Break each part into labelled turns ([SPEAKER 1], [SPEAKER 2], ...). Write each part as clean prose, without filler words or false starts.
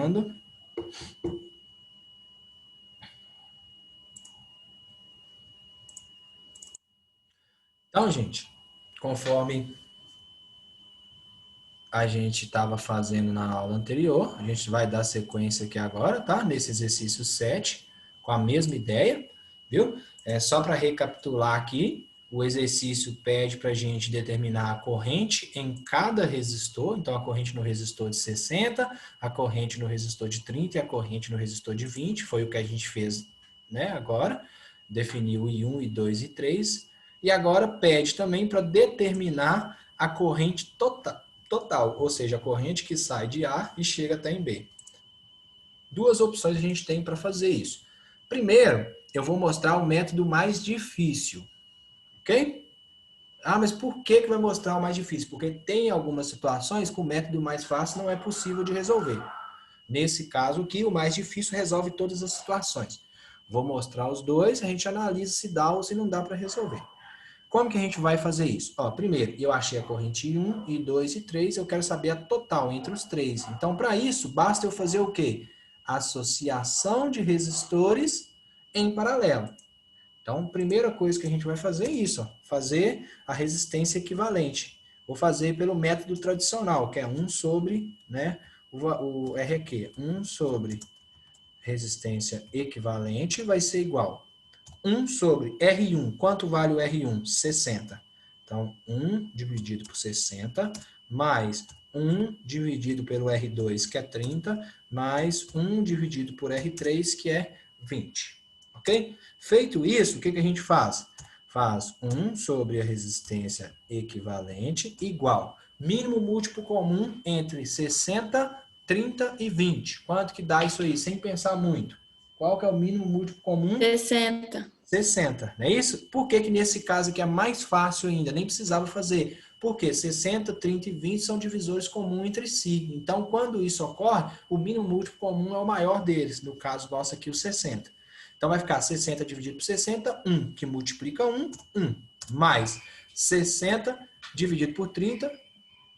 [SPEAKER 1] segundo. Então, gente, conforme a gente estava fazendo na aula anterior, a gente vai dar sequência aqui agora, tá? Nesse exercício 7, com a mesma ideia, viu? Só para recapitular aqui, o exercício pede para a gente determinar a corrente em cada resistor, então a corrente no resistor de 60, a corrente no resistor de 30 e a corrente no resistor de 20, foi o que a gente fez, né, agora, definiu o I1, I2 e 3, e agora pede também para determinar a corrente total, ou seja, a corrente que sai de A e chega até em B. Duas opções a gente tem para fazer isso. Primeiro, eu vou mostrar o método mais difícil, ok? Ah, mas por que vai mostrar o mais difícil? Porque tem algumas situações que o método mais fácil não é possível de resolver. Nesse caso aqui, o mais difícil resolve todas as situações. Vou mostrar os dois, a gente analisa se dá ou se não dá para resolver. Como que a gente vai fazer isso? Ó, primeiro, eu achei a corrente 1, I2 e 3, eu quero saber a total entre os três. Então, para isso, basta eu fazer o quê? Associação de resistores em paralelo. Então, a primeira coisa que a gente vai fazer é isso, ó, fazer a resistência equivalente. Vou fazer pelo método tradicional, que é 1 sobre, né, o RQ. 1 sobre resistência equivalente vai ser igual 1 sobre R1. Quanto vale o R1? 60. Então, 1 dividido por 60, mais 1 dividido pelo R2, que é 30, mais 1 dividido por R3, que é 20. Ok? Feito isso, o que a gente faz? Faz 1 sobre a resistência equivalente igual mínimo múltiplo comum entre 60, 30 e 20. Quanto que dá isso aí? Sem pensar muito. Qual que é o mínimo múltiplo comum?
[SPEAKER 2] 60.
[SPEAKER 1] 60, não é isso? Por que que nesse caso aqui é mais fácil ainda? Nem precisava fazer. Porque 60, 30 e 20 são divisores comuns entre si. Então, quando isso ocorre, o mínimo múltiplo comum é o maior deles. No caso nosso aqui, o 60. Então, vai ficar 60 dividido por 60, 1, que multiplica 1, 1. Mais 60 dividido por 30,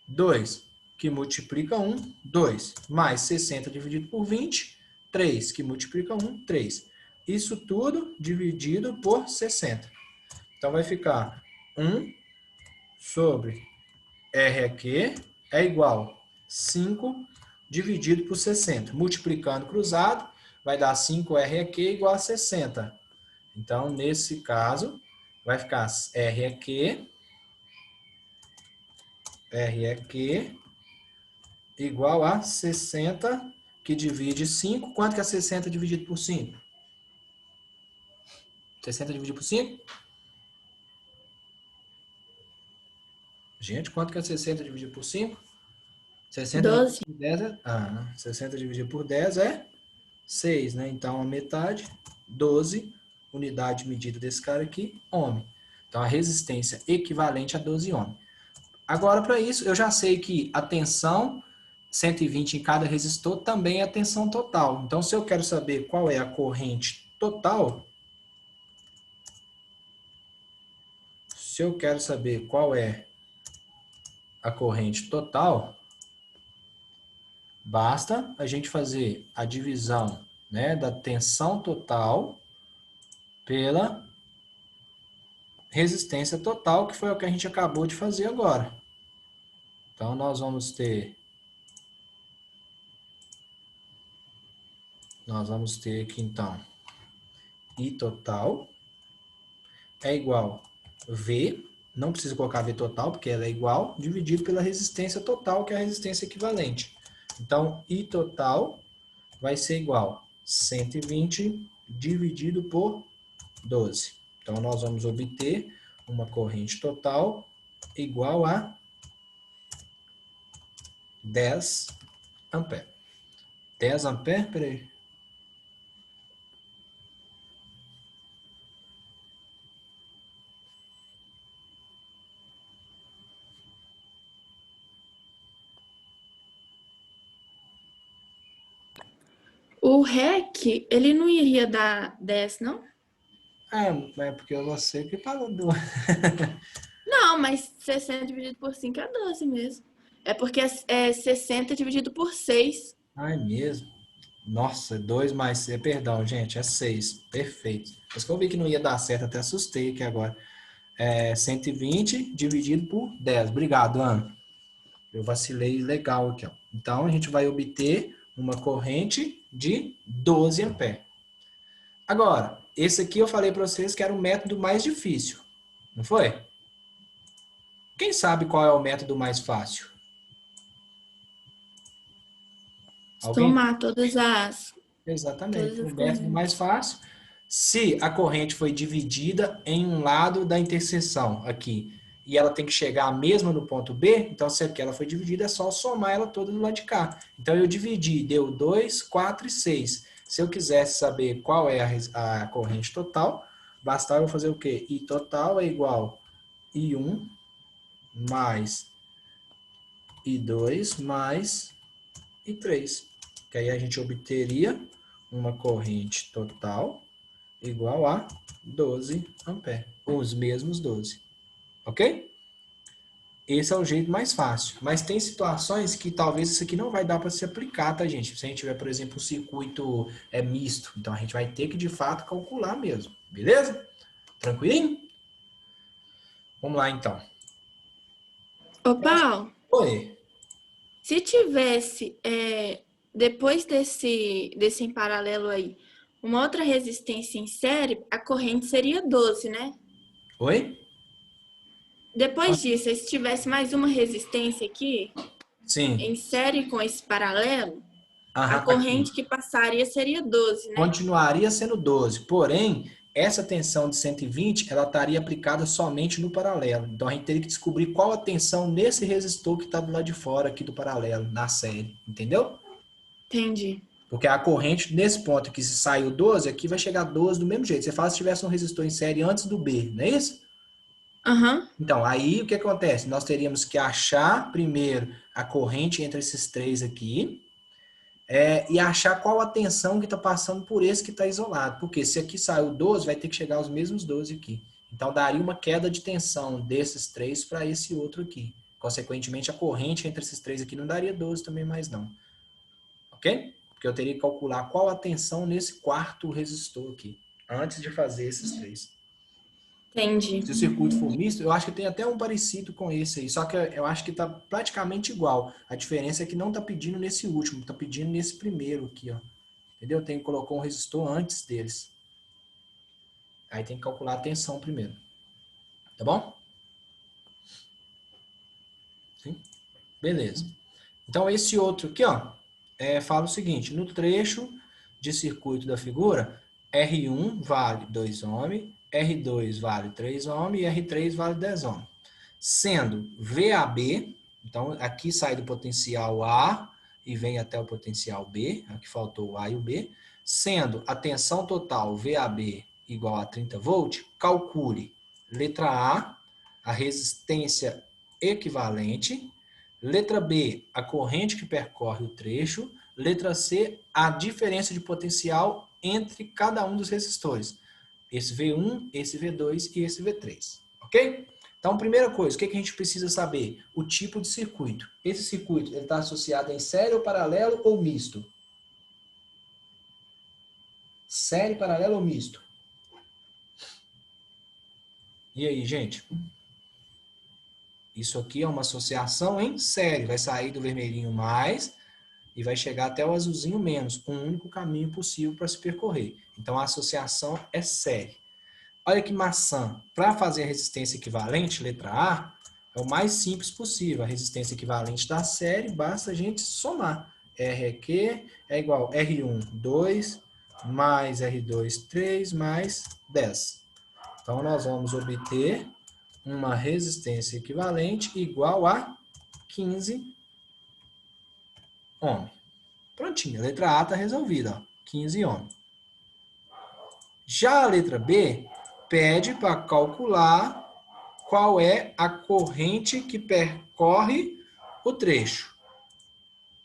[SPEAKER 1] 2, que multiplica 1, 2. Mais 60 dividido por 20, 3, que multiplica 1, 3. Isso tudo dividido por 60. Então, vai ficar 1 sobre R aqui é igual a 5 dividido por 60. Multiplicando cruzado, vai dar 5R aqui igual a 60. Então, nesse caso, vai ficar R aqui igual a 60, que divide 5. Quanto que é 60 dividido por 5? 60 dividido por 5? Gente, quanto que é 60 dividido por 5? 60 dividido
[SPEAKER 2] 12.
[SPEAKER 1] por 10 é... 60 dividido por 10 é 6, né? Então, a metade, 12, unidade medida desse cara aqui, ohm. Então, a resistência equivalente a 12 ohm. Agora, para isso, eu já sei que a tensão 120 em cada resistor também é a tensão total. Então, se eu quero saber qual é a corrente total, basta a gente fazer a divisão, né, da tensão total pela resistência total, que foi o que a gente acabou de fazer agora. Então, nós vamos ter aqui, então, I total é igual a V, não precisa colocar V total, porque ela é igual, dividido pela resistência total, que é a resistência equivalente. Então, I total vai ser igual a 120 dividido por 12. Então, nós vamos obter uma corrente total igual a 10 amperes. 10 amperes, peraí.
[SPEAKER 2] O REC, ele não iria dar 10, não?
[SPEAKER 1] É porque você que falou do...
[SPEAKER 2] Não, mas 60 dividido por 5 é 12 mesmo. É porque é 60 dividido por 6.
[SPEAKER 1] É mesmo. Nossa, 2 mais 6, perdão, gente, é 6. Perfeito. Mas que eu vi que não ia dar certo, até assustei aqui agora. É 120 dividido por 10. Obrigado, Ana. Eu vacilei legal aqui, ó. Então, a gente vai obter uma corrente de 12 amperes. Agora, esse aqui eu falei para vocês que era o método mais difícil, não foi? Quem sabe qual é o método mais fácil? Alguém?
[SPEAKER 2] Somar todas
[SPEAKER 1] Exatamente. O
[SPEAKER 2] as
[SPEAKER 1] método mais
[SPEAKER 2] correntes.
[SPEAKER 1] fácil, se a corrente foi dividida em um lado da interseção aqui, e ela tem que chegar a mesma no ponto B, então se aqui ela foi dividida, é só somar ela toda do lado de cá. Então eu dividi, deu 2, 4 e 6. Se eu quisesse saber qual é a corrente total, bastava eu fazer o quê? I total é igual I1 mais I2 mais I3. Que aí a gente obteria uma corrente total igual a 12 amperes, os mesmos 12, ok? Esse é o jeito mais fácil, mas tem situações que talvez isso aqui não vai dar para se aplicar, tá, gente? Se a gente tiver, por exemplo, um circuito misto, então a gente vai ter que, de fato, calcular mesmo, beleza? Tranquilinho? Vamos lá, então.
[SPEAKER 2] Ô, Paulo,
[SPEAKER 1] Oi.
[SPEAKER 2] se tivesse, depois desse em paralelo aí, uma outra resistência em série, a corrente seria 12, né?
[SPEAKER 1] Oi?
[SPEAKER 2] Depois disso, se tivesse mais uma resistência aqui,
[SPEAKER 1] Sim.
[SPEAKER 2] em série com esse paralelo, a
[SPEAKER 1] Aham, aqui.
[SPEAKER 2] corrente que passaria seria 12, né?
[SPEAKER 1] Continuaria sendo 12, porém, essa tensão de 120, ela estaria aplicada somente no paralelo. Então, a gente teria que descobrir qual a tensão nesse resistor que está do lado de fora aqui do paralelo, na série, entendeu?
[SPEAKER 2] Entendi.
[SPEAKER 1] Porque a corrente, nesse ponto aqui, se saiu 12, aqui vai chegar 12 do mesmo jeito. Você fala se tivesse um resistor em série antes do B, não é isso?
[SPEAKER 2] Aham,
[SPEAKER 1] Então, aí o que acontece? Nós teríamos que achar primeiro a corrente entre esses três aqui, e achar qual a tensão que está passando por esse que está isolado. Porque se aqui saiu 12, vai ter que chegar aos mesmos 12 aqui. Então, daria uma queda de tensão desses três para esse outro aqui. Consequentemente, a corrente entre esses três aqui não daria 12 também mais não. Ok? Porque eu teria que calcular qual a tensão nesse quarto resistor aqui, antes de fazer esses três.
[SPEAKER 2] entendi.
[SPEAKER 1] Se o circuito for misto, eu acho que tem até um parecido com esse aí, só que eu acho que está praticamente igual. A diferença é que não está pedindo nesse último, está pedindo nesse primeiro aqui, ó. Entendeu? Tem que colocar um resistor antes deles. Aí tem que calcular a tensão primeiro. Tá bom? Sim? Beleza. Então, esse outro aqui, ó, fala o seguinte, no trecho de circuito da figura, R1 vale 2 ohms, R2 vale 3 ohms e R3 vale 10 ohms. Sendo VAB, então aqui sai do potencial A e vem até o potencial B, aqui faltou o A e o B, sendo a tensão total VAB igual a 30 volts, calcule letra a resistência equivalente, letra B, a corrente que percorre o trecho, letra C, a diferença de potencial entre cada um dos resistores. Esse V1, esse V2 e esse V3, ok? Então, primeira coisa, o que a gente precisa saber? O tipo de circuito. Esse circuito está associado em série ou paralelo ou misto? Série, paralelo ou misto? E aí, gente? Isso aqui é uma associação em série. Vai sair do vermelhinho mais e vai chegar até o azulzinho menos. Um único caminho possível para se percorrer. Então, a associação é série. Olha que maçã. Para fazer a resistência equivalente, letra A, é o mais simples possível. A resistência equivalente da série, basta a gente somar. R aqui é igual a R1, 2, mais R2, 3, mais 10. Então, nós vamos obter uma resistência equivalente igual a 15 ohms. Prontinho, a letra A está resolvida, ó, 15 ohms. Já a letra B pede para calcular qual é a corrente que percorre o trecho.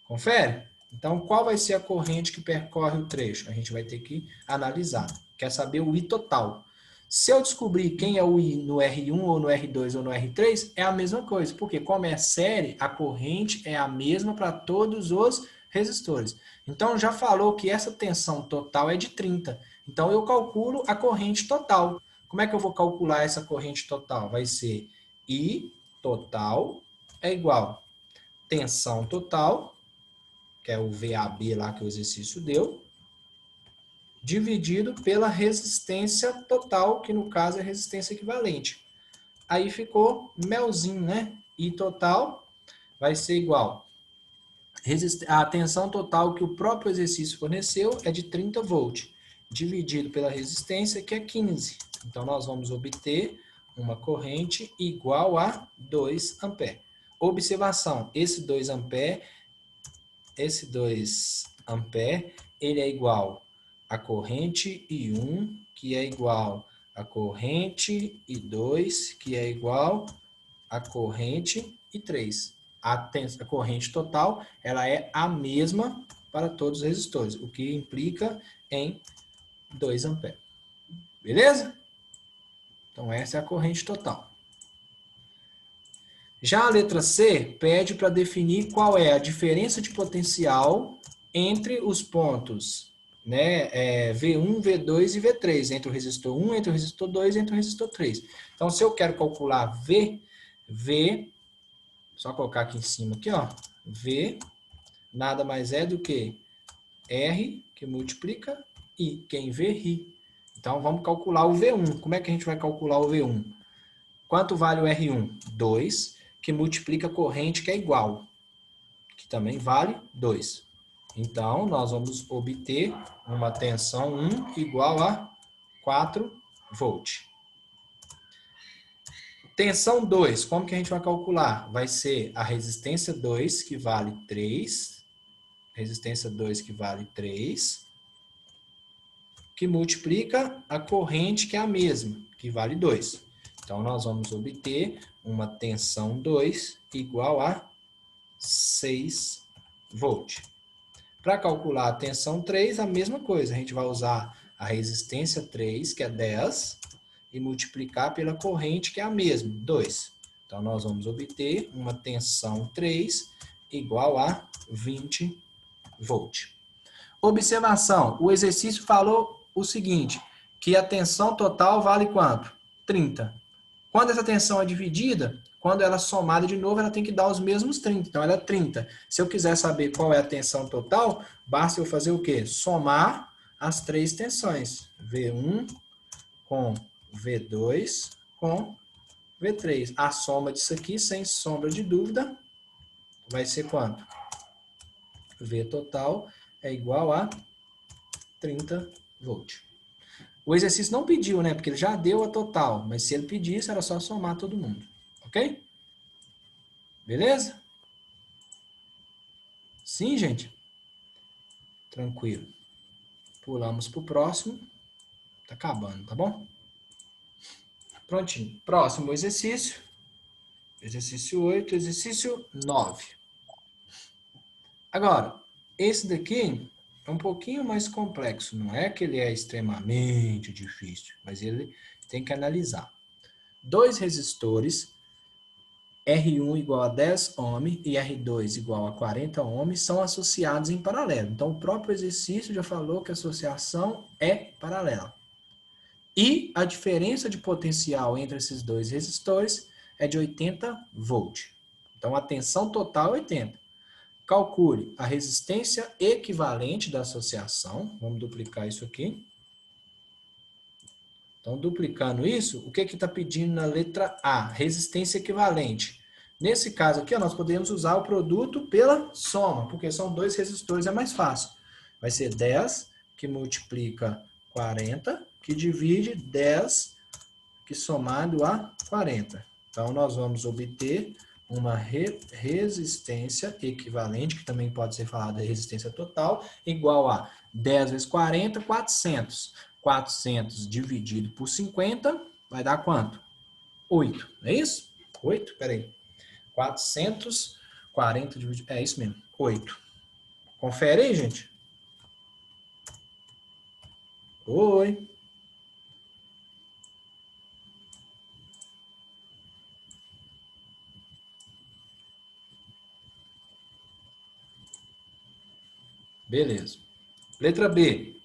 [SPEAKER 1] Confere? Então, qual vai ser a corrente que percorre o trecho? A gente vai ter que analisar. Quer saber o I total. Se eu descobrir quem é o I no R1 ou no R2 ou no R3, é a mesma coisa. Porque como é série, a corrente é a mesma para todos os resistores. Então, já falou que essa tensão total é de 30. Então, eu calculo a corrente total. Como é que eu vou calcular essa corrente total? Vai ser I total é igual tensão total, que é o VAB lá que o exercício deu, dividido pela resistência total, que no caso é resistência equivalente. Aí ficou melzinho, né? I total vai ser igual. A tensão total que o próprio exercício forneceu é de 30 volts, dividido pela resistência, que é 15. Então, nós vamos obter uma corrente igual a 2 amperes. Observação, esse 2 ampere, ele é igual a corrente I1, que é igual a corrente I2, que é igual a corrente I3. A corrente total ela é a mesma para todos os resistores, o que implica em 2 amperes. Beleza? Então, essa é a corrente total. Já a letra C pede para definir qual é a diferença de potencial entre os pontos, né, V1, V2 e V3, entre o resistor 1, entre o resistor 2 e entre o resistor 3. Então, se eu quero calcular V, só colocar aqui em cima, aqui, ó, V nada mais é do que R, que multiplica I, quem vê, ri. Então, vamos calcular o V1. Como é que a gente vai calcular o V1? Quanto vale o R1? 2, que multiplica a corrente, que é igual, que também vale 2. Então, nós vamos obter uma tensão 1 igual a 4 volts. Tensão 2, como que a gente vai calcular? Vai ser a resistência 2, que vale 3, resistência 2 que vale 3, que multiplica a corrente, que é a mesma, que vale 2. Então, nós vamos obter uma tensão 2 igual a 6 volts. Para calcular a tensão 3, a mesma coisa. A gente vai usar a resistência 3, que é 10, e multiplicar pela corrente, que é a mesma, 2. Então, nós vamos obter uma tensão 3 igual a 20 volts. Observação, o exercício falou o seguinte, que a tensão total vale quanto? 30. Quando essa tensão é dividida, quando ela é somada de novo, ela tem que dar os mesmos 30. Então, ela é 30. Se eu quiser saber qual é a tensão total, basta eu fazer o quê? Somar as três tensões. V1 com V2 com V3. A soma disso aqui, sem sombra de dúvida, vai ser quanto? V total é igual a 30 volts. O exercício não pediu, né? Porque ele já deu a total. Mas se ele pedisse, era só somar todo mundo. Ok? Beleza? Sim, gente? Tranquilo. Pulamos para o próximo. Tá acabando, tá bom? Prontinho. Próximo exercício. Exercício 8, exercício 9. Agora, esse daqui é um pouquinho mais complexo. Não é que ele é extremamente difícil, mas ele tem que analisar. Dois resistores, R1 igual a 10 ohms e R2 igual a 40 ohms, são associados em paralelo. Então, o próprio exercício já falou que a associação é paralela. E a diferença de potencial entre esses dois resistores é de 80 volts. Então, a tensão total é 80. Calcule a resistência equivalente da associação. Vamos duplicar isso aqui. Então, duplicando isso, o que está pedindo na letra A? Resistência equivalente. Nesse caso aqui, nós podemos usar o produto pela soma, porque são dois resistores, é mais fácil. Vai ser 10, que multiplica 40, que divide 10, que somado a 40. Então, nós vamos obter uma resistência equivalente, que também pode ser falada de resistência total, igual a 10 vezes 40, 400. 400 dividido por 50 vai dar quanto? 8, não é isso? 8? Peraí. 440 dividido... É isso mesmo, 8. Confere aí, gente. Oi. Beleza. Letra B.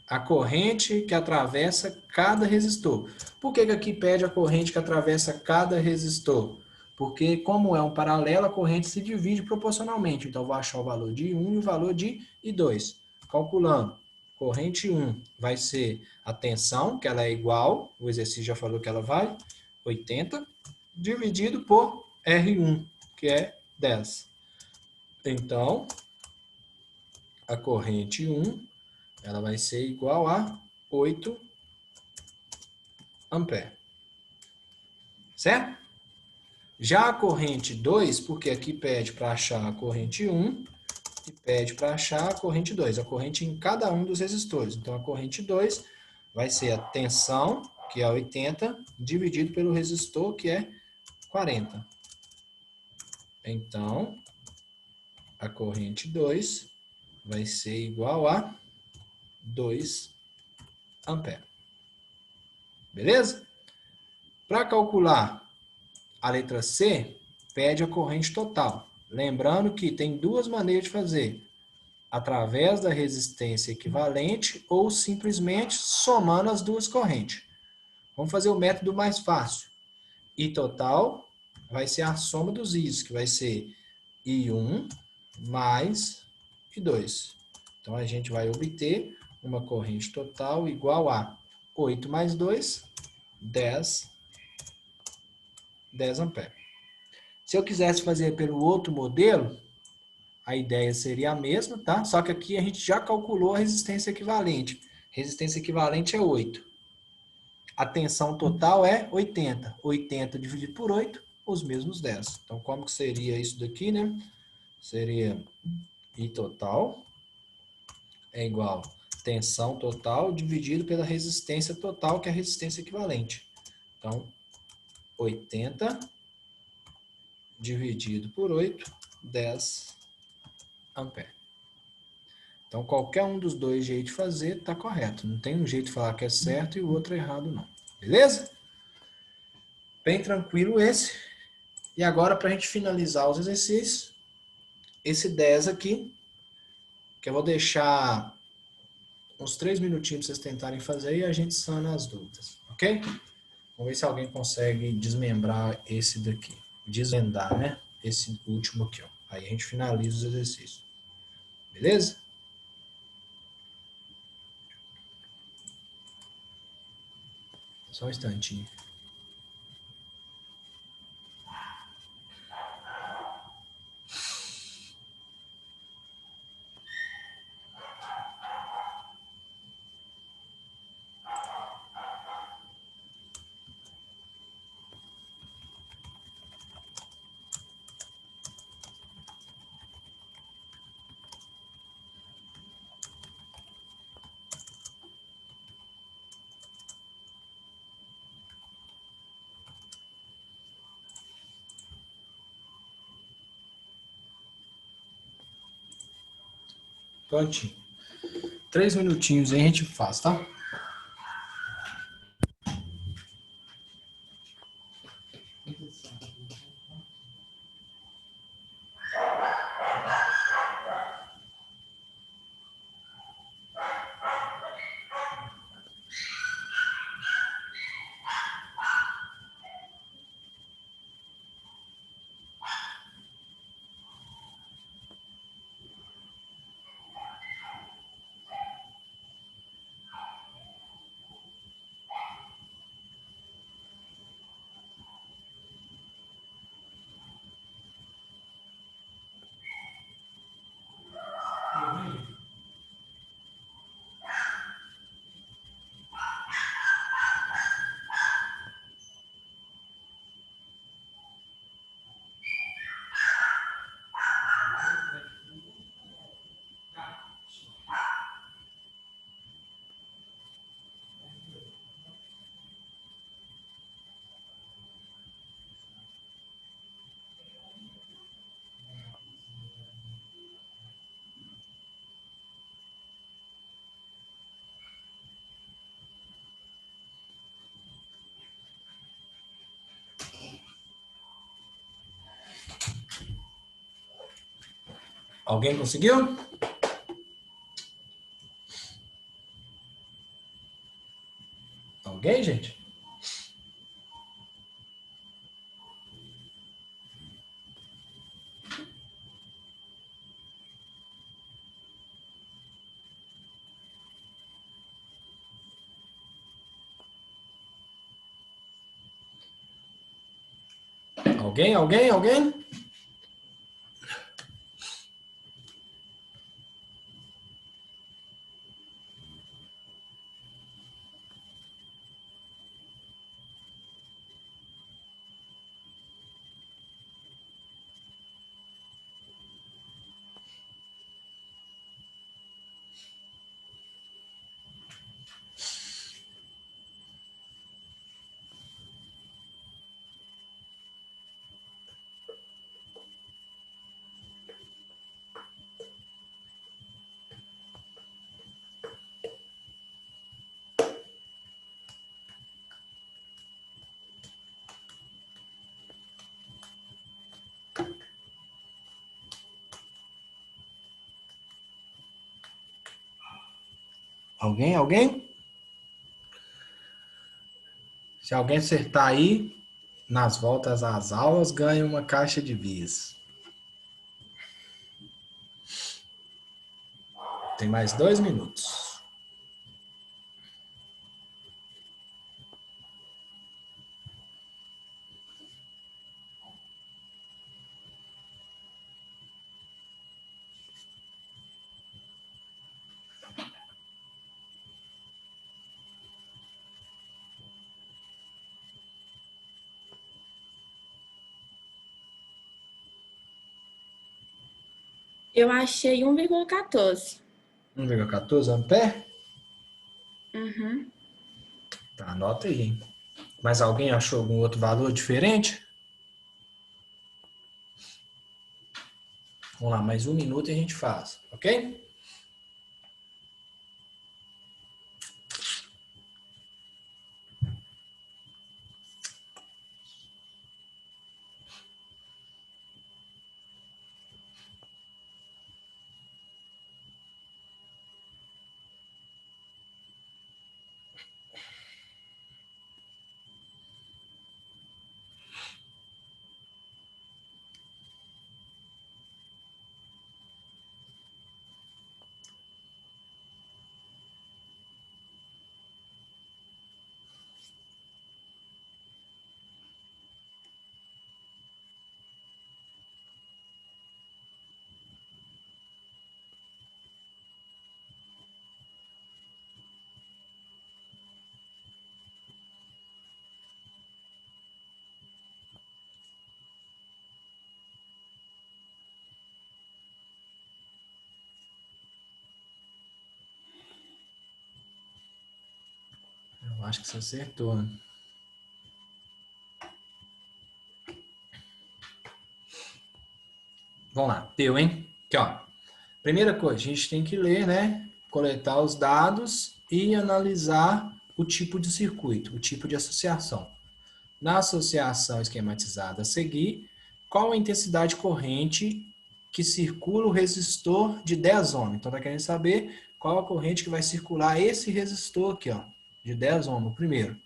[SPEAKER 1] A corrente que atravessa cada resistor. Por que aqui pede a corrente que atravessa cada resistor? Porque, como é um paralelo, a corrente se divide proporcionalmente. Então, eu vou achar o valor de 1 e o valor de I2. Calculando. Corrente 1 vai ser a tensão, que ela é igual, o exercício já falou que ela vale 80, dividido por R1, que é 10. Então, a corrente 1 ela vai ser igual a 8 amperes. Certo? Já a corrente 2, porque aqui pede para achar a corrente 1 e pede para achar a corrente 2, a corrente em cada um dos resistores. Então, a corrente 2 vai ser a tensão, que é 80, dividido pelo resistor, que é 40. Então, a corrente 2 vai ser igual a 2 amperes. Beleza? Para calcular a letra C, pede a corrente total. Lembrando que tem duas maneiras de fazer. Através da resistência equivalente ou simplesmente somando as duas correntes. Vamos fazer o método mais fácil. I total vai ser a soma dos I's, que vai ser I1 mais I2. Então, a gente vai obter uma corrente total igual a 8 mais 2, 10 amperes. Se eu quisesse fazer pelo outro modelo, a ideia seria a mesma, tá? Só que aqui a gente já calculou a resistência equivalente. Resistência equivalente é 8. A tensão total é 80. 80 dividido por 8, os mesmos 10. Então, como que seria isso daqui, né? Seria I total é igual a tensão total dividido pela resistência total, que é a resistência equivalente. Então, 80 dividido por 8, 10 amperes. Então, qualquer um dos dois jeitos de fazer está correto. Não tem um jeito de falar que é certo e o outro é errado, não. Beleza? Bem tranquilo esse. E agora, para a gente finalizar os exercícios, esse 10 aqui, que eu vou deixar uns 3 minutinhos para vocês tentarem fazer e a gente sana as dúvidas, ok? Vamos ver se alguém consegue desmembrar esse daqui. Desvendar, né? Esse último aqui, ó. Aí a gente finaliza os exercícios. Beleza? Só um instantinho. Prontinho. 3 minutinhos aí a gente faz, tá? Alguém conseguiu? Ok, gente? Alguém? Alguém? Alguém? Alguém? Alguém? Se alguém acertar aí, nas voltas às aulas, ganha uma caixa de bis. Tem mais 2 minutos.
[SPEAKER 2] Eu achei 1,14.
[SPEAKER 1] 1,14 ampere?
[SPEAKER 2] Uhum.
[SPEAKER 1] Tá, anota aí, hein? Mas alguém achou algum outro valor diferente? Vamos lá, mais 1 minuto e a gente faz, ok? Eu acho que você acertou, né? Vamos lá, deu, hein? Aqui, ó. Primeira coisa, a gente tem que ler, né? Coletar os dados e analisar o tipo de circuito, o tipo de associação. Na associação esquematizada a seguir, qual a intensidade corrente que circula o resistor de 10 ohms? Então, está querendo saber qual a corrente que vai circular esse resistor aqui, ó, de 10 ohms, o primeiro.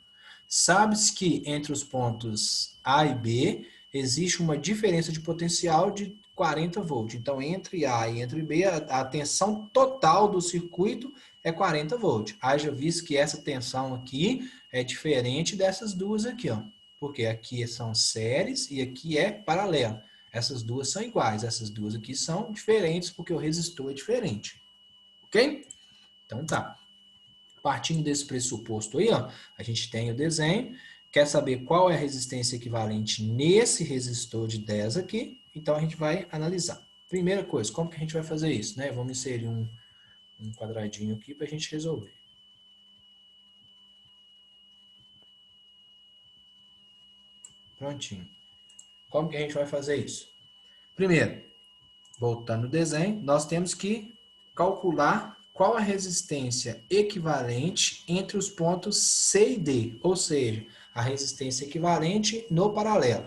[SPEAKER 1] Sabe-se que entre os pontos A e B existe uma diferença de potencial de 40 volts. Então, entre A e entre B, a tensão total do circuito é 40 volts. Haja visto que essa tensão aqui é diferente dessas duas aqui, ó. Porque aqui são séries e aqui é paralelo. Essas duas são iguais, essas duas aqui são diferentes porque o resistor é diferente. Ok? Então tá. Partindo desse pressuposto aí, ó, a gente tem o desenho, quer saber qual é a resistência equivalente nesse resistor de 10 aqui, então a gente vai analisar. Primeira coisa, como que a gente vai fazer isso? Né? Vamos inserir um quadradinho aqui para a gente resolver. Prontinho. Como que a gente vai fazer isso? Primeiro, voltando ao desenho, nós temos que calcular qual a resistência equivalente entre os pontos C e D, ou seja, a resistência equivalente no paralelo.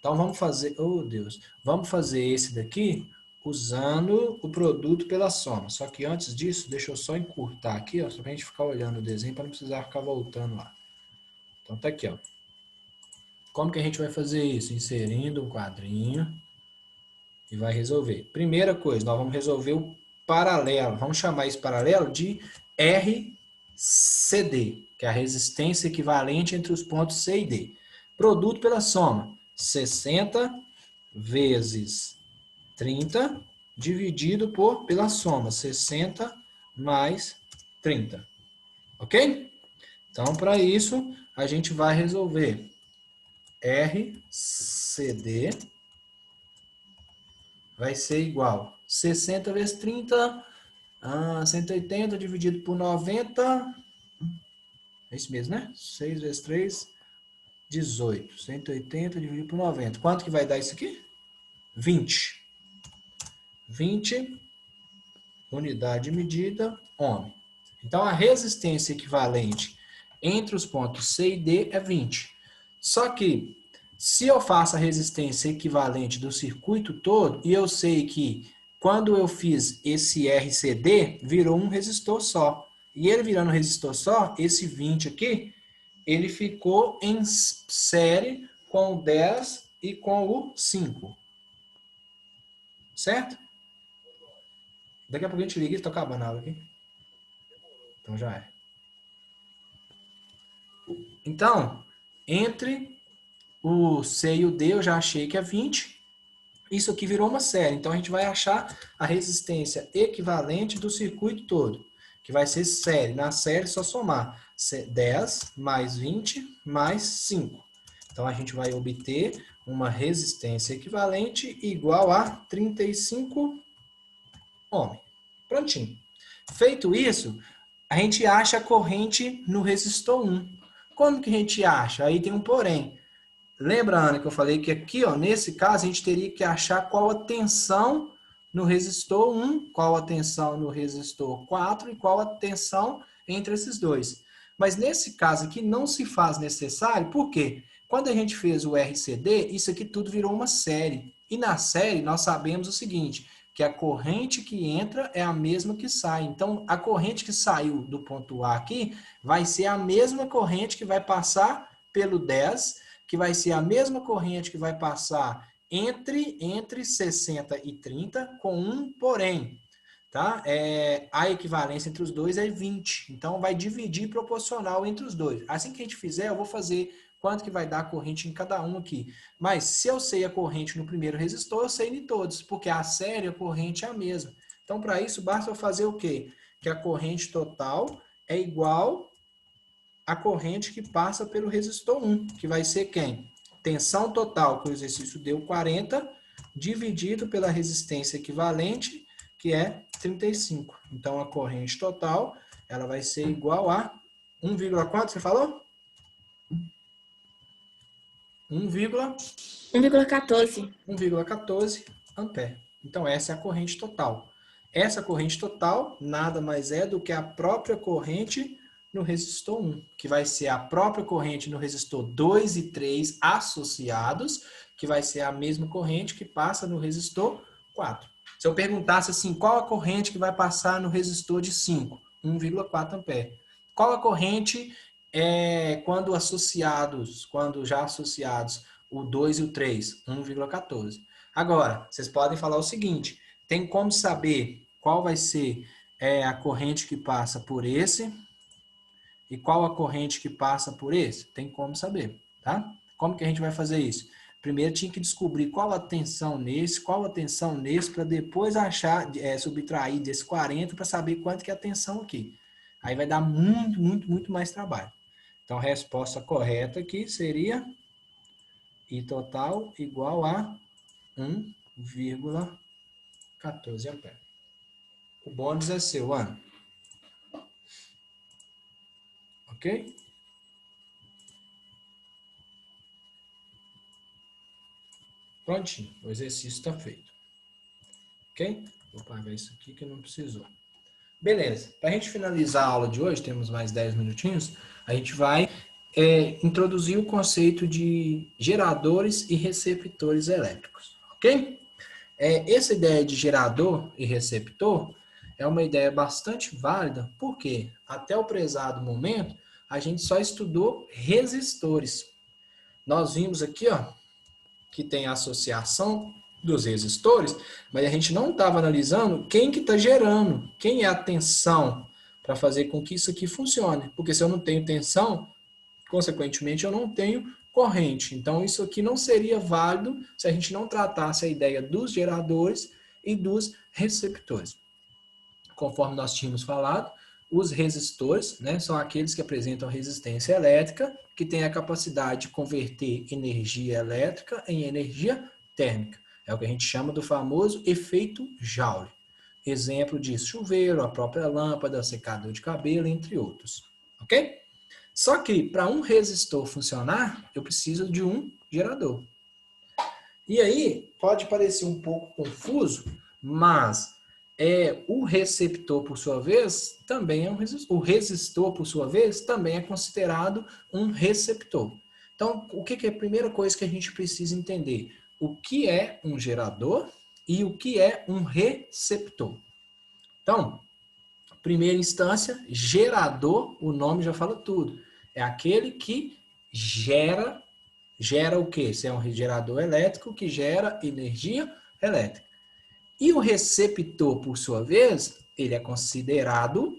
[SPEAKER 1] Então vamos fazer, oh Deus, vamos fazer esse daqui usando o produto pela soma. Só que antes disso, deixa eu só encurtar aqui, ó, só para a gente ficar olhando o desenho para não precisar ficar voltando lá. Então tá aqui, ó. Como que a gente vai fazer isso? Inserindo um quadrinho e vai resolver. Primeira coisa, nós vamos resolver o paralelo. Vamos chamar esse paralelo de RCD, que é a resistência equivalente entre os pontos C e D. Produto pela soma, 60 vezes 30 dividido pela soma, 60 mais 30. Ok? Então, para isso, a gente vai resolver RCD vai ser igual 60 vezes 30, 180 dividido por 90, é isso mesmo, né? 6 vezes 3, 18. 180 dividido por 90. Quanto que vai dar isso aqui? 20. 20 unidade de medida, ohm. Então, a resistência equivalente entre os pontos C e D é 20. Só que, se eu faço a resistência equivalente do circuito todo, e eu sei que quando eu fiz esse RCD, virou um resistor só. E ele virando um resistor só, esse 20 aqui, ele ficou em série com o 10 e com o 5. Certo? Daqui a pouco a gente liga e estou acabando a aula aqui. Então já é. Então, entre o C e o D eu já achei que é 20. Isso aqui virou uma série. Então a gente vai achar a resistência equivalente do circuito todo, que vai ser série. Na série só somar 10 mais 20 mais 5. Então a gente vai obter uma resistência equivalente igual a 35 ohm. Prontinho. Feito isso, a gente acha a corrente no resistor 1. Como que a gente acha? Aí tem um porém. Lembra, Ana, que eu falei que aqui, ó, nesse caso, a gente teria que achar qual a tensão no resistor 1, qual a tensão no resistor 4 e qual a tensão entre esses dois. Mas nesse caso aqui não se faz necessário, por quê? Quando a gente fez o RCD, isso aqui tudo virou uma série. E na série nós sabemos o seguinte, que a corrente que entra é a mesma que sai. Então, a corrente que saiu do ponto A aqui vai ser a mesma corrente que vai passar pelo 10, que vai ser a mesma corrente que vai passar entre 60 e 30, com um porém. Tá? A equivalência entre os dois é 20. Então, vai dividir proporcional entre os dois. Assim que a gente fizer, eu vou fazer quanto que vai dar a corrente em cada um aqui. Mas, se eu sei a corrente no primeiro resistor, eu sei em todos, porque a série, a corrente é a mesma. Então, para isso, basta eu fazer o quê? Que a corrente total é igual a corrente que passa pelo resistor 1, que vai ser quem? Tensão total, que o exercício deu 40, dividido pela resistência equivalente, que é 35. Então, a corrente total, ela vai ser igual a 1,4, você falou? 1,14 ampere. Então, essa é a corrente total. Essa corrente total nada mais é do que a própria corrente no resistor 1, que vai ser a própria corrente no resistor 2 e 3 associados, que vai ser a mesma corrente que passa no resistor 4. Se eu perguntasse assim, qual a corrente que vai passar no resistor de 5? 1,4 ampere. Qual a corrente quando já associados o 2 e o 3? 1,14. Agora, vocês podem falar o seguinte, tem como saber qual vai ser a corrente que passa por esse e qual a corrente que passa por esse? Tem como saber, tá? Como que a gente vai fazer isso? Primeiro tinha que descobrir qual a tensão nesse, qual a tensão nesse, para depois achar, subtrair desse 40 para saber quanto que é a tensão aqui. Aí vai dar muito, muito, muito mais trabalho. Então, a resposta correta aqui seria I total igual a 1,14 ampere. O bônus é seu, Ana. Ok? Prontinho, o exercício está feito. Ok? Vou apagar isso aqui que não precisou. Beleza, para a gente finalizar a aula de hoje, temos mais 10 minutinhos, a gente vai introduzir o conceito de geradores e receptores elétricos. Ok? Essa ideia de gerador e receptor é uma ideia bastante válida, porque até o prezado momento a gente só estudou resistores. Nós vimos aqui, ó, que tem a associação dos resistores, mas a gente não estava analisando quem que está gerando, quem é a tensão para fazer com que isso aqui funcione. Porque se eu não tenho tensão, consequentemente eu não tenho corrente. Então isso aqui não seria válido se a gente não tratasse a ideia dos geradores e dos receptores. Conforme nós tínhamos falado, os resistores, né, são aqueles que apresentam resistência elétrica, que têm a capacidade de converter energia elétrica em energia térmica. É o que a gente chama do famoso efeito Joule. Exemplo disso, chuveiro, a própria lâmpada, secador de cabelo, entre outros. Ok? Só que para um resistor funcionar, eu preciso de um gerador. E aí, pode parecer um pouco confuso, mas o receptor, por sua vez, também é um resistor. O resistor, por sua vez, também é considerado um receptor. Então, o que é a primeira coisa que a gente precisa entender? O que é um gerador e o que é um receptor. Então, primeira instância, gerador, o nome já fala tudo. É aquele que gera o quê? Se é um gerador elétrico que gera energia elétrica. E o receptor, por sua vez, ele é considerado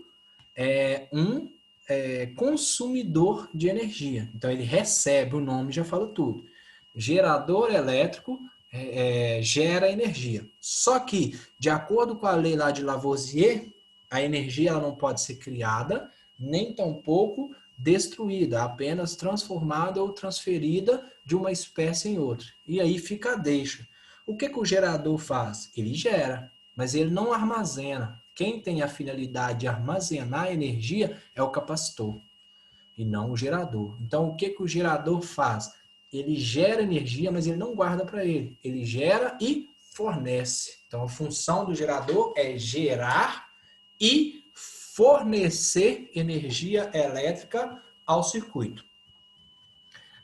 [SPEAKER 1] um consumidor de energia. Então, ele recebe, o nome já fala tudo. Gerador elétrico gera energia. Só que, de acordo com a lei lá de Lavoisier, a energia ela não pode ser criada, nem tampouco destruída, apenas transformada ou transferida de uma espécie em outra. E aí fica a deixa. O que o gerador faz? Ele gera, mas ele não armazena. Quem tem a finalidade de armazenar energia é o capacitor, e não o gerador. Então, o que o gerador faz? Ele gera energia, mas ele não guarda para ele. Ele gera e fornece. Então, a função do gerador é gerar e fornecer energia elétrica ao circuito.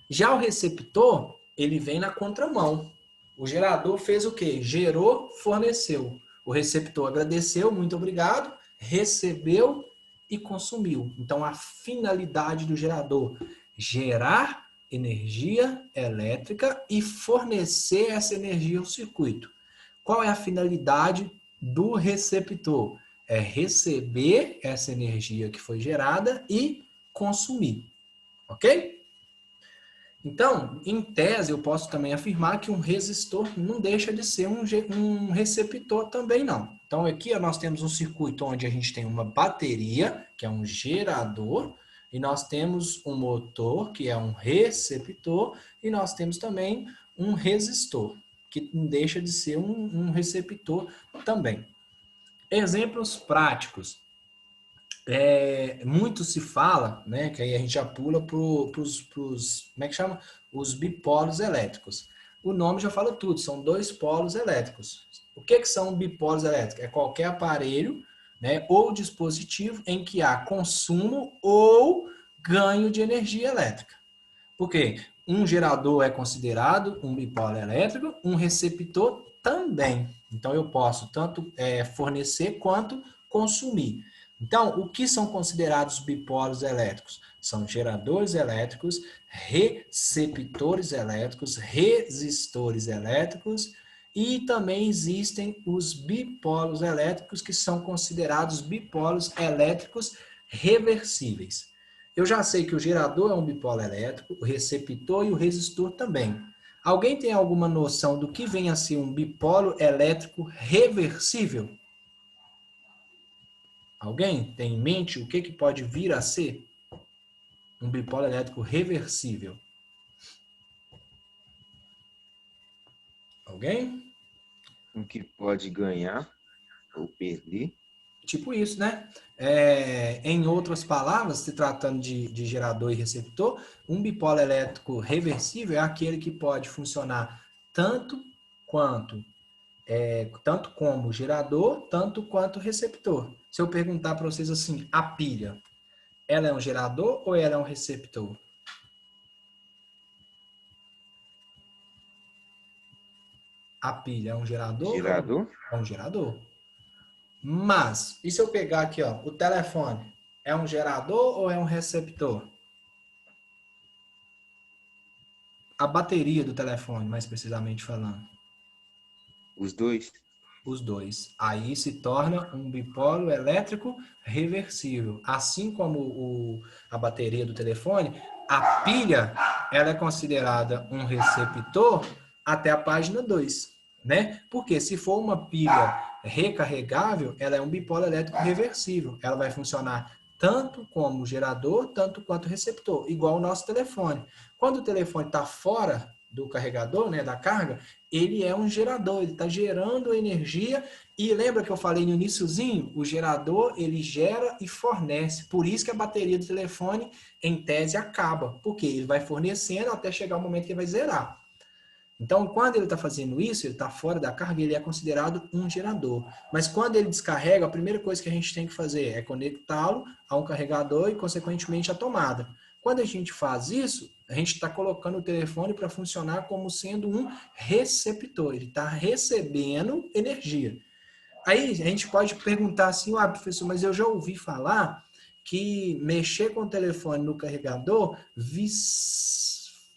[SPEAKER 1] Já o receptor, ele vem na contramão. O gerador fez o quê? Gerou, forneceu. O receptor agradeceu, muito obrigado, recebeu e consumiu. Então, a finalidade do gerador, gerar energia elétrica e fornecer essa energia ao circuito. Qual é a finalidade do receptor? É receber essa energia que foi gerada e consumir. Ok? Então, em tese, eu posso também afirmar que um resistor não deixa de ser um receptor também não. Então, aqui nós temos um circuito onde a gente tem uma bateria, que é um gerador, e nós temos um motor, que é um receptor, e nós temos também um resistor, que não deixa de ser um receptor também. Exemplos práticos. Muito se fala, né, que aí a gente já pula para os, como é que chama? Os bipolos elétricos. O nome já fala tudo, são dois polos elétricos. O que são bipolos elétricos? É qualquer aparelho, né, ou dispositivo em que há consumo ou ganho de energia elétrica. Por quê? Um gerador é considerado um bipolo elétrico, um receptor também. Então, eu posso tanto fornecer quanto consumir. Então, o que são considerados bipolos elétricos? São geradores elétricos, receptores elétricos, resistores elétricos e também existem os bipolos elétricos que são considerados bipolos elétricos reversíveis. Eu já sei que o gerador é um bipolo elétrico, o receptor e o resistor também. Alguém tem alguma noção do que vem a ser um bipolo elétrico reversível? Alguém tem em mente o que pode vir a ser um bipolo elétrico reversível? Alguém?
[SPEAKER 3] Um que pode ganhar ou perder.
[SPEAKER 1] Tipo isso, né? Em outras palavras, se tratando de gerador e receptor, um bipolo elétrico reversível é aquele que pode funcionar tanto como gerador, tanto quanto receptor. Se eu perguntar para vocês assim, a pilha, ela é um gerador ou ela é um receptor? A pilha é um gerador?
[SPEAKER 3] Gerador?
[SPEAKER 1] É um gerador. Mas, e se eu pegar aqui, ó, o telefone, é um gerador ou é um receptor? a bateria do telefone, mais precisamente falando?
[SPEAKER 3] Os dois?
[SPEAKER 1] Os dois. Aí se torna um bipolo elétrico reversível. Assim como a bateria do telefone, a pilha ela é considerada um receptor até a página 2, né? Porque se for uma pilha recarregável, ela é um bipolo elétrico reversível. Ela vai funcionar tanto como gerador, tanto quanto receptor, igual o nosso telefone. Quando o telefone está fora do carregador, né, da carga, ele é um gerador, ele está gerando energia. E lembra que eu falei no iniciozinho? O gerador, ele gera e fornece. Por isso que a bateria do telefone, em tese, acaba. Porque ele vai fornecendo até chegar o momento que ele vai zerar. Então, quando ele está fazendo isso, ele está fora da carga, ele é considerado um gerador. Mas quando ele descarrega, a primeira coisa que a gente tem que fazer é conectá-lo a um carregador e, consequentemente, a tomada. Quando a gente faz isso, a gente está colocando o telefone para funcionar como sendo um receptor. Ele está recebendo energia. Aí a gente pode perguntar assim, professor, mas eu já ouvi falar que mexer com o telefone no carregador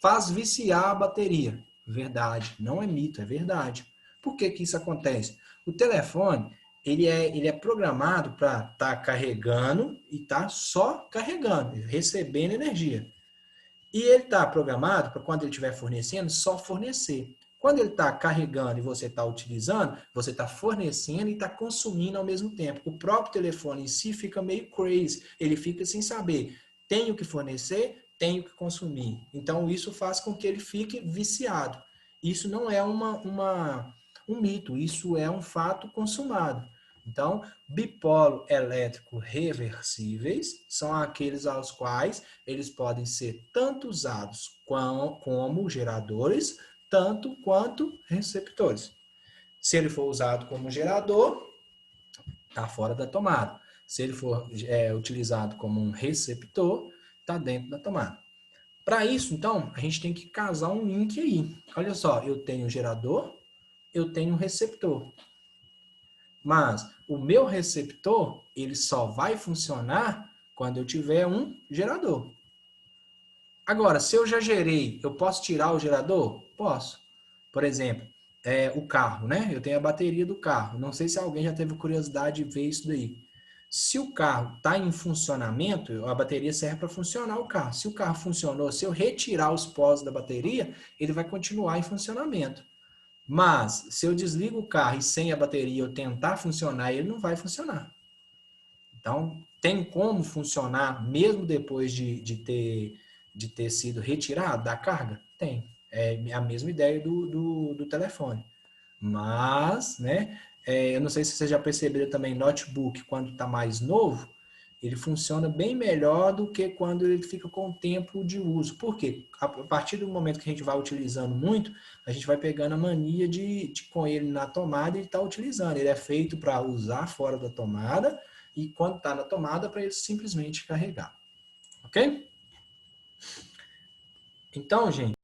[SPEAKER 1] faz viciar a bateria. Verdade, não é mito, é verdade. Por que que isso acontece? O telefone, ele é programado para estar carregando e tá só carregando, recebendo energia. E ele está programado para quando ele estiver fornecendo, só fornecer. Quando ele está carregando e você está utilizando, você está fornecendo e está consumindo ao mesmo tempo. O próprio telefone em si fica meio crazy. Ele fica sem saber. Tenho que fornecer, tenho que consumir. Então, isso faz com que ele fique viciado. Isso não é um mito, isso é um fato consumado. Então, bipolo elétrico reversíveis são aqueles aos quais eles podem ser tanto usados como geradores, tanto quanto receptores. Se ele for usado como gerador, está fora da tomada. Se ele for utilizado como um receptor, está dentro da tomada. Para isso, então, a gente tem que casar um link aí. Olha só, eu tenho gerador, eu tenho receptor. Mas o meu receptor, ele só vai funcionar quando eu tiver um gerador. Agora, se eu já gerei, eu posso tirar o gerador? Posso. Por exemplo, o carro, né? Eu tenho a bateria do carro. Não sei se alguém já teve curiosidade de ver isso daí. Se o carro está em funcionamento, a bateria serve para funcionar o carro. Se o carro funcionou, se eu retirar os pós da bateria, ele vai continuar em funcionamento. Mas, se eu desligo o carro e sem a bateria eu tentar funcionar, ele não vai funcionar. Então, tem como funcionar mesmo depois de ter sido retirado da carga? Tem. É a mesma ideia do telefone. Mas, né, eu não sei se vocês já perceberam também, notebook, quando está mais novo, ele funciona bem melhor do que quando ele fica com tempo de uso. Por quê? A partir do momento que a gente vai utilizando muito, a gente vai pegando a mania de com ele na tomada e estar utilizando. Ele é feito para usar fora da tomada e quando está na tomada, para ele simplesmente carregar. Ok? Então, gente,